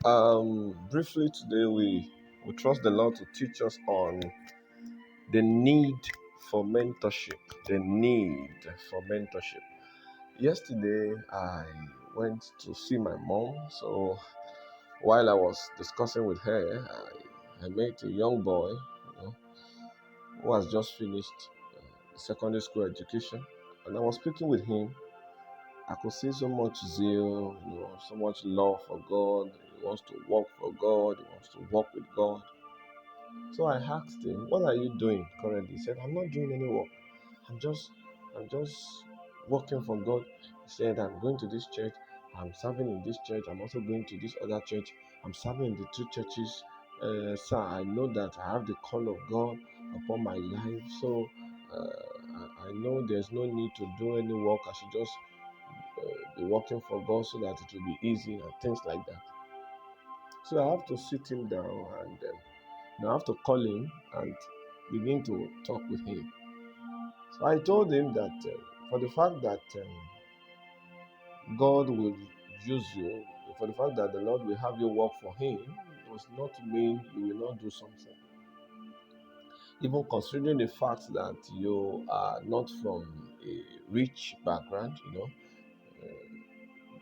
Briefly today, we trust the Lord to teach us on the need for mentorship. The need for mentorship. Yesterday, I went to see my mom. So while I was discussing with her, I met a young boy, who has just finished secondary school education, and I was speaking with him. I could see so much zeal, so much love for God. He wants to work for God. He wants to work with God. So I asked him, "What are you doing currently?" He said, "I'm not doing any work. I'm just, I'm just working for God." He said, "I'm going to this church. I'm serving in this church. I'm also going to this other church. I'm serving in the two churches. Sir, I know that I have the call of God upon my life. So I know there's no need to do any work. I should just be working for God so that it will be easy and things like that." So I have to sit him down and I have to call him and begin to talk with him. So I told him that for the fact that God will use you, for the fact that the Lord will have you work for Him, does not mean you will not do something. Even considering the fact that you are not from a rich background,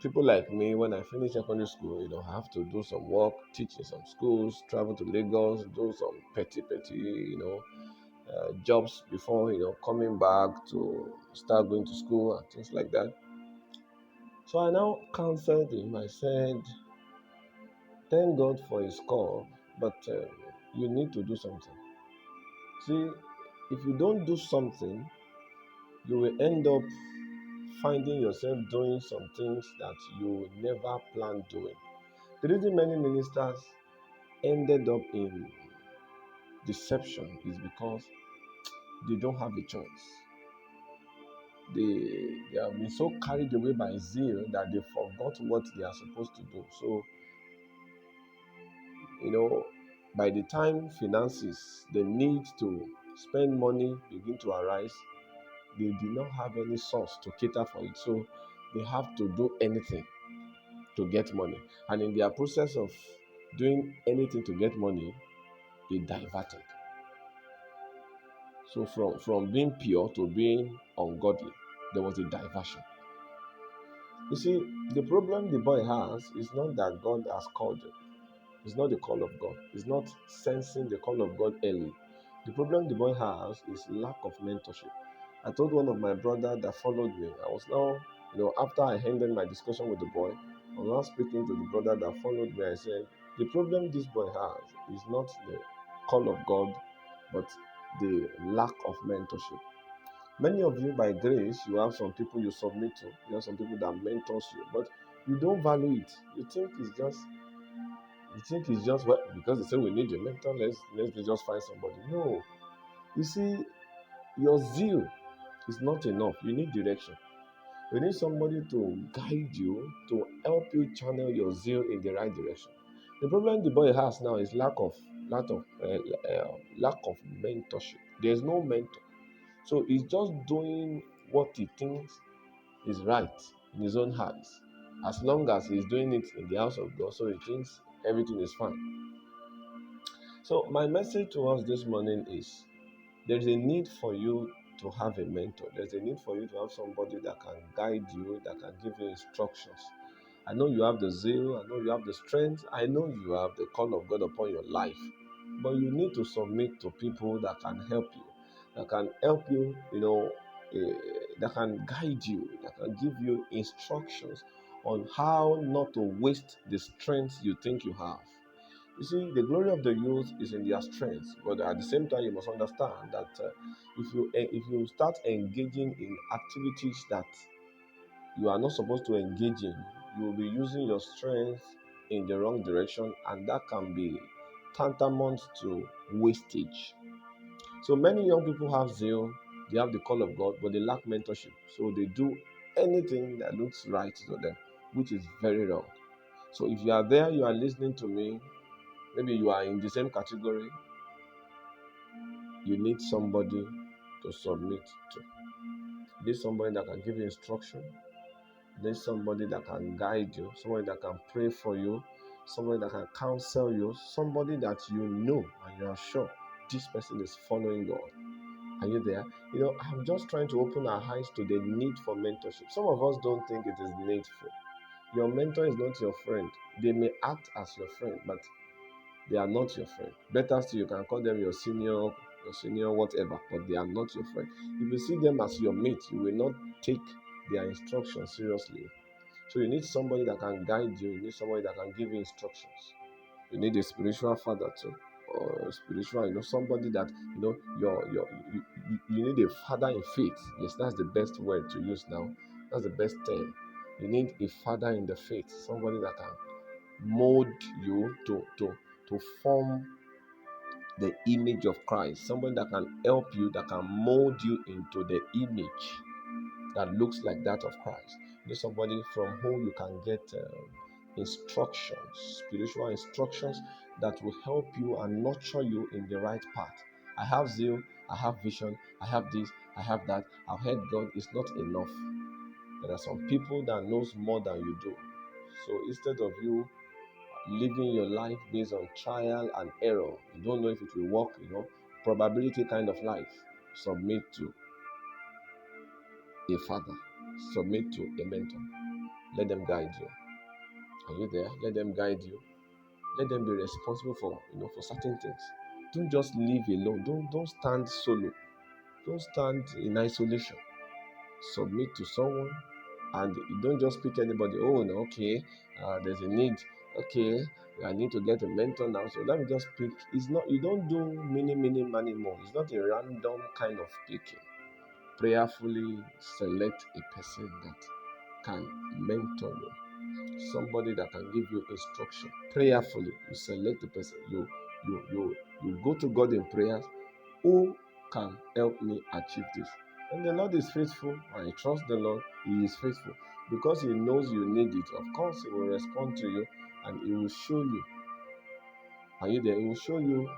people like me, when I finish secondary school, I have to do some work, teach in some schools, travel to Lagos, do some petty, jobs before coming back to start going to school and things like that. So I now counseled him. I said, "Thank God for his call, but you need to do something. See, if you don't do something, you will end up finding yourself doing some things that you never planned doing." The reason many ministers ended up in deception is because they don't have a choice. They have been so carried away by zeal that they forgot what they are supposed to do. So, you know, by the time finances, the need to spend money begin to arise, they did not have any source to cater for it. So they have to do anything to get money. And in their process of doing anything to get money, they diverted. So from being pure to being ungodly, there was a diversion. You see, the problem the boy has is not that God has called him. It's not the call of God. It's not sensing the call of God early. The problem the boy has is lack of mentorship. I told one of my brother that followed me. I was now, after I ended my discussion with the boy, I was now speaking to the brother that followed me. I said, the problem this boy has is not the call of God, but the lack of mentorship. Many of you, by grace, you have some people you submit to. You have some people that mentors you, but you don't value it. You think it's just well, because they say we need a mentor, let's just find somebody. No. You see, your zeal is not enough. You need direction. You need somebody to guide you, to help you channel your zeal in the right direction. The problem the boy has now is lack of mentorship. There's no mentor, so he's just doing what he thinks is right in his own eyes. As long as he's doing it in the house of God, so he thinks everything is fine. So my message to us this morning is there's a need for you to have a mentor. There's a need for you to have somebody that can guide you, that can give you instructions. I know you have the zeal, I know you have the strength, I know you have the call of God upon your life, but you need to submit to people that can help you, that can guide you, that can give you instructions on how not to waste the strength you think you have. You see, the glory of the youth is in their strength, but at the same time, you must understand that if you start engaging in activities that you are not supposed to engage in, you will be using your strength in the wrong direction, and that can be tantamount to wastage. So many young people have zeal, they have the call of God, but they lack mentorship. So they do anything that looks right to them, which is very wrong. So if you are there, you are listening to me, maybe you are in the same category, you need somebody to submit to. You need somebody that can give you instruction. You need somebody that can guide you, somebody that can pray for you, somebody that can counsel you, somebody that you know and you are sure this person is following God. Are you there? I'm just trying to open our eyes to the need for mentorship. Some of us don't think it is needful. Your mentor is not your friend. They may act as your friend, but they are not your friend. Better still, you can call them your senior, whatever, but they are not your friend. If you see them as your mate, you will not take their instructions seriously. So you need somebody that can guide you. You need somebody that can give you instructions. You need a spiritual father too, or spiritual, somebody that you need a father in faith. Yes, that's the best word to use now. That's the best term. You need a father in the faith, somebody that can mold you to form the image of Christ, somebody that can help you, that can mold you into the image that looks like that of Christ. You need somebody from whom you can get instructions, spiritual instructions that will help you and nurture you in the right path. I have zeal, I have vision, I have this, I have that. I've heard God is not enough. There are some people that knows more than you do. So instead of you living your life based on trial and error, you don't know if it will work, probability kind of life, submit to a father, submit to a mentor. Let them guide you. Are you there? Let them guide you. Let them be responsible for certain things. Don't just live alone. Don't stand solo. Don't stand in isolation. Submit to someone, and you don't just pick anybody. Oh no, okay, there's a need. Okay, I need to get a mentor now, so let me just pick. It's not. You don't do many more. It's not a random kind of picking. Prayerfully select a person that can mentor you, somebody that can give you instruction. Prayerfully, you select the person. You go to God in prayers. Who can help me achieve this? And the Lord is faithful. I trust the Lord. He is faithful because He knows you need it. Of course, He will respond to you and He will show you. Are you there? He will show you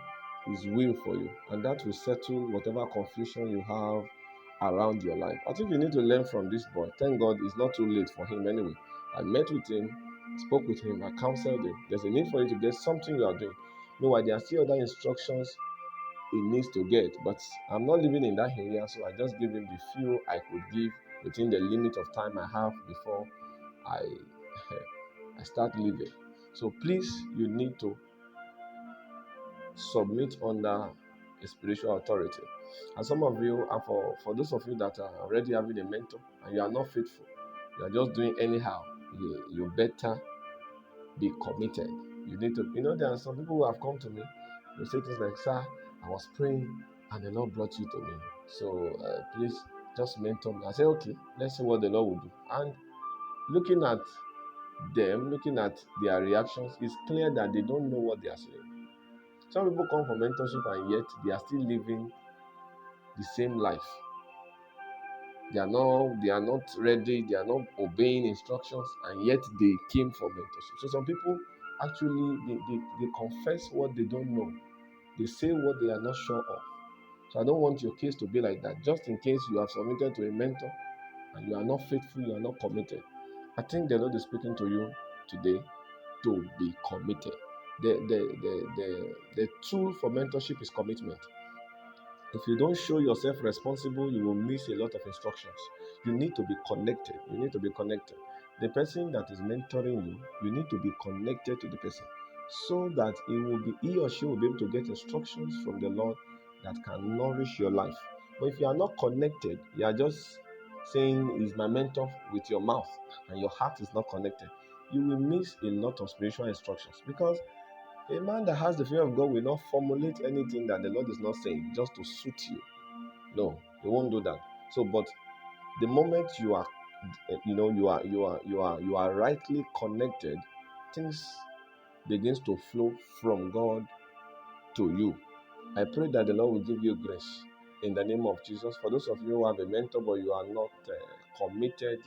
His will for you, and that will settle whatever confusion you have around your life. I think you need to learn from this boy. Thank God it's not too late for him anyway. I met with him, spoke with him, I counseled him. There's a need for you to get something you are doing. Meanwhile, there are still other instructions he needs to get, but I'm not living in that area, so I just give him the few I could give within the limit of time I have before I I start living. So please, you need to submit under a spiritual authority. And some of you, and for those of you that are already having a mentor and you are not faithful, you are just doing anyhow, you better be committed. You need to, there are some people who have come to me, they say things like, "Sir, I was praying and the Lord brought you to me. So please just mentor me." I say, "Okay, let's see what the Lord will do." And looking at them, looking at their reactions, it's clear that they don't know what they are saying. Some people come for mentorship and yet they are still living the same life. They are not ready, they are not obeying instructions, and yet they came for mentorship. So some people actually they confess what they don't know. They say what they are not sure of. So I don't want your case to be like that. Just in case you have submitted to a mentor and you are not faithful, you are not committed. I think the Lord is speaking to you today to be committed. The tool for mentorship is commitment. If you don't show yourself responsible, you will miss a lot of instructions. You need to be connected. You need to be connected. The person that is mentoring you, you need to be connected to the person so that he or she will be able to get instructions from the Lord that can nourish your life. But if you are not connected, you are just saying is my mentor with your mouth and your heart is not connected, you will miss a lot of spiritual instructions because a man that has the fear of God will not formulate anything that the Lord is not saying just to suit you. No, he won't do that. So, but the moment you are, you are rightly connected, things begins to flow from God to you. I pray that the Lord will give you grace in the name of Jesus. For those of you who have a mentor but you are not committed,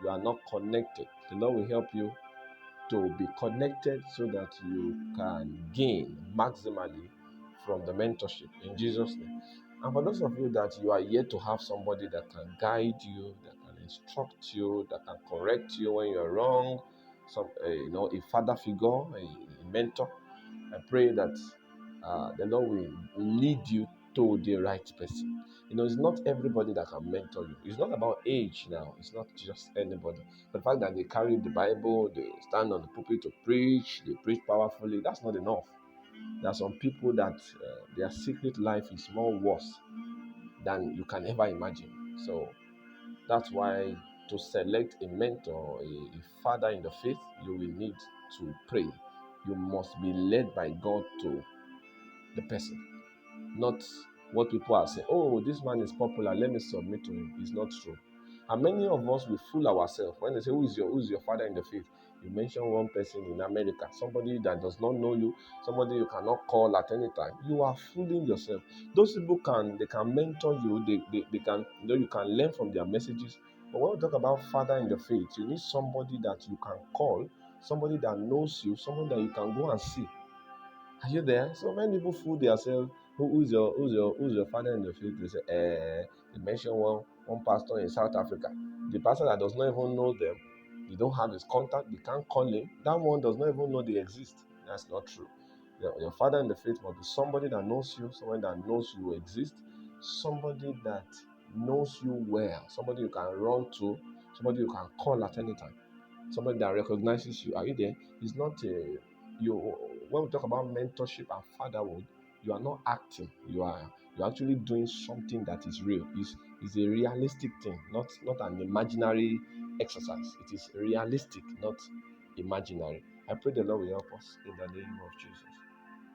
you are not connected, the Lord will help you to be connected so that you can gain maximally from the mentorship in Jesus' name. And for those of you that you are yet to have somebody that can guide you, that can instruct you, that can correct you when you're wrong, a father figure, a mentor. I pray that the Lord will lead you to the right person. It's not everybody that can mentor you. It's not about age now. It's not just anybody. But the fact that they carry the Bible, they stand on the pulpit to preach, they preach powerfully, that's not enough. There are some people that their secret life is more worse than you can ever imagine. So that's why to select a mentor, a father in the faith, you will need to pray. You must be led by God to the person, not what people are saying. Oh, this man is popular, let me submit to him. It's not true. And many of us will fool ourselves when they say, who's your father in the faith? You mention one person in America, somebody that does not know you, somebody you cannot call at any time. You are fooling yourself. Those people can mentor you, they can, you can learn from their messages. But when we talk about father in the faith, you need somebody that you can call, somebody that knows you, someone that you can go and see. Are you there? So many people fool themselves. Who's your father in the faith? They say, they mention one pastor in South Africa. The pastor that does not even know them, they don't have his contact, they can't call him. That one does not even know they exist. That's not true. Your father in the faith must be somebody that knows you, someone that knows you exist, somebody that knows you well, somebody you can run to, somebody you can call at any time, somebody that recognizes you. Are you there? It's not you. When we talk about mentorship and fatherhood, you are not acting. You're actually doing something that is real. Is a realistic thing, not an imaginary exercise. It is realistic, not imaginary. I pray the Lord will help us in the name of Jesus.